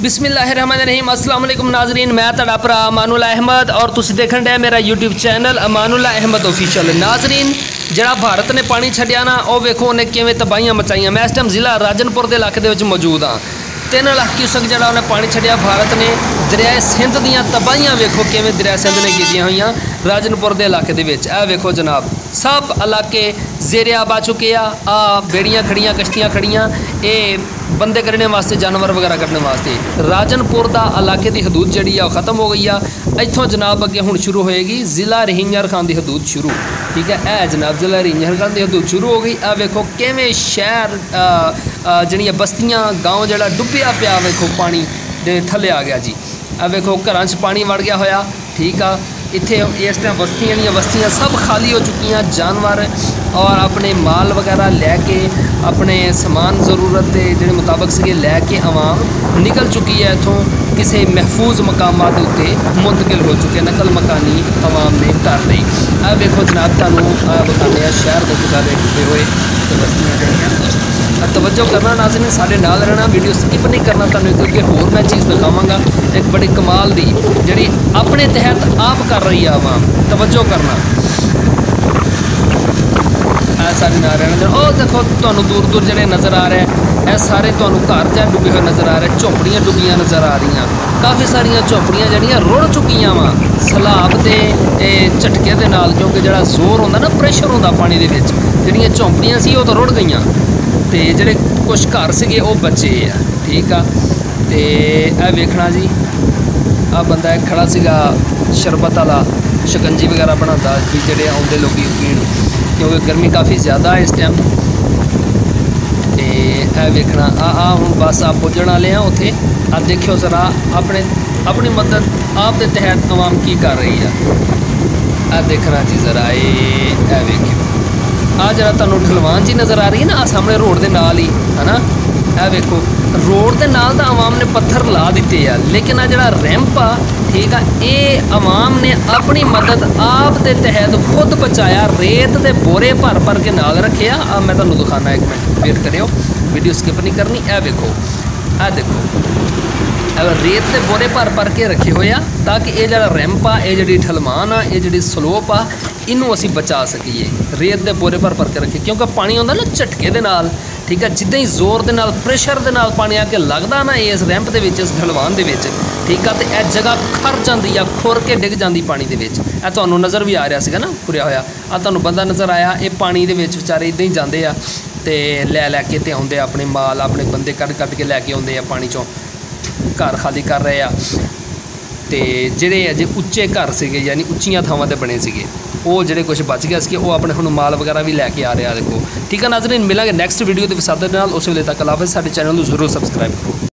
बिस्मिल्लाहिर्रहमानिर्रहीम अस्सलाम वालेकुम नाज़रीन, मैं तुहाडा भरा अमानुल अहमद और तुसीं देखण डे मेरा यूट्यूब चैनल अमानुल अहमद ऑफिशियल। नाज़रीन, जिहड़ा भारत ने पानी छड्डिया ना, वो वेखो उन्हें किवें तबाहियां मचाईयां। मैं इस टाइम ज़िला राजनपुर के इलाके दे विच मौजूद हाँ। 3 लाख क्यूसक जिहड़ा उन्हें पानी छड्डिया भारत ने। दरियाए सिंध दीयां तबाहियां वेखो किवें दरिया सिंध ने कीतियां होईयां राजनपुर के इलाके दे विच। ए वेखो जनाब, सब इलाके ज़ेरे आब आ चुके आ बेड़ियां खड़ियां, कश्तियां खड़ियां, ये बंदे करने वास्ते, जानवर वगैरह करने वास्ते। राजनपुर का इलाके की हदूद जी ख़त्म हो गई आ। इत्थों जनाब अगे हुण शुरू होएगी ज़िला रहींजर खान की हदूद शुरू। ठीक है, ए जनाब ज़िला रहींजर खान की हदूद शुरू हो गई। आ वेखो किवें शहर जिहड़ियां बस्तियां गाँव जिहड़ा डुब्बिया पिया, वेखो पानी दे थल्ले आ गया जी। आ वेखो घरां च पानी वड़ गया होया। ठीक आ, इत्थे इस टाइम बस्तियां सब खाली हो चुकियां। जानवर और अपने माल वगैरह लैके, अपने समान ज़रूरत के जिहड़े मुताबक से लैके आवाम निकल चुकी है इत्थों, किसी महफूज मकामात उत्ते मुंतकिल हो चुके, नकल मकानी आवाम ने कर ली। आ वेखो जनाब, तुहानूं बताने शहर के किनारे डुबे हुए बस्तियां जड़ियां। तवज्जो करना नाज़रीन, साडे नाल रहना, वीडियो स्किप नहीं करना। तुहानूं क्योंकि होर मैं चीज़ दिखावांगा एक बड़ी कमाल दी जिहड़ी अपने तहत आप कर रही है आवाम। तवज्जो करना, सारे ना रहना। और देखो तुहानूं दूर दूर जिहड़े नज़र आ रहे हैं, ये सारे तुहानूं घर जहाँ डुबे हुए नज़र आ रहे, झोपड़ियाँ डुबियाँ नज़र आ रही। काफ़ी सारिया झोपड़ियाँ जड़ियाँ रुड़ चुकियाँ वा सैलाब के झटके दे नाल, क्योंकि जिहड़ा जोर होंदा ना, प्रेशर होंदा पानी दे विच, जिहड़ियां झोपड़ियाँ सी वो तो रुड़ गईयां ते जिहड़े कुछ घर सीगे वो बचे आ। ठीक आ, ते ए वेखना जी, आ बंदा एक खड़ा सीगा शरबत वाला, शिकंजी वगैरह बनाता भी जिहड़े आउंदे लोग पीण, क्योंकि गर्मी काफ़ी ज़्यादा है इस टाइम। तो यह वेखना आ हुण बस आप पुजण वाले हैं उत्थे। आप देखियो ज़रा अपनी मदद आप दे तहत आवाम की कर रही है। आ देखना जी ज़रा, ये वेखियो आ जरा तुहानूं ढलवान जी नज़र आ रही है ना, सामने रोड के नाल ही है ना। यह वेखो रोड के नाल तो आवाम ने पत्थर ला दिते आ, लेकिन आ जरा रैंप आ, ठीक है, ये आवाम ने अपनी मदद आप के तहत खुद बचाया। रेत के बोरे भर भर के नाल रखे आ। मैं तुहानूं दिखाना, एक मिनट वेट करियो, वीडियो स्किप नहीं करनी। यह वेखो, आ देखो रेत के बोरे भर भर के रखे हुए आ, ताकि ये जरा रैंप आ, ये जी ढलमान आ, ये जी स्लोप आ, इनू असी बचा सकीए। रेत के बोरे भर भर के रखे, क्योंकि पानी आता ना झटके दे नाल। ठीक है, जिद्दां ही जोर दे नाल, प्रेशर दे नाल पानी आके लगदा ना इस रैंप दे विच, इस ढलवान दे विच, ठीक है, तो यह जगह खर जाती है, खुर के डिग जाती पानी दे विच। यह तुहानूं नज़र भी आ रहा सीगा ना, खुरिया होया। आ तुहानूं बंदा नज़र आया, ये पानी दे विच बेचारे इदां ही जाते आ ते लैके ते आउंदे, अपने माल अपने बंदे कट के लैके आउंदे आ पानी चों, घर खाली कर रहे आ। तो जिहड़े अजे उच्चे घर सीगे, यानी उच्चियां थावां ते बने सीगे, वो जिहड़े कुछ बच गए सी, वो अपने हुण माल वगैरह भी लैके आ रहे। देखो, ठीक है नाज़रीन, मिलांगे नैक्सट वीडियो के विसादे नाल। उस वेले तक अल्लाह हाफ़िज़। साडे चैनल नूं जरूर सबसक्राइब करो।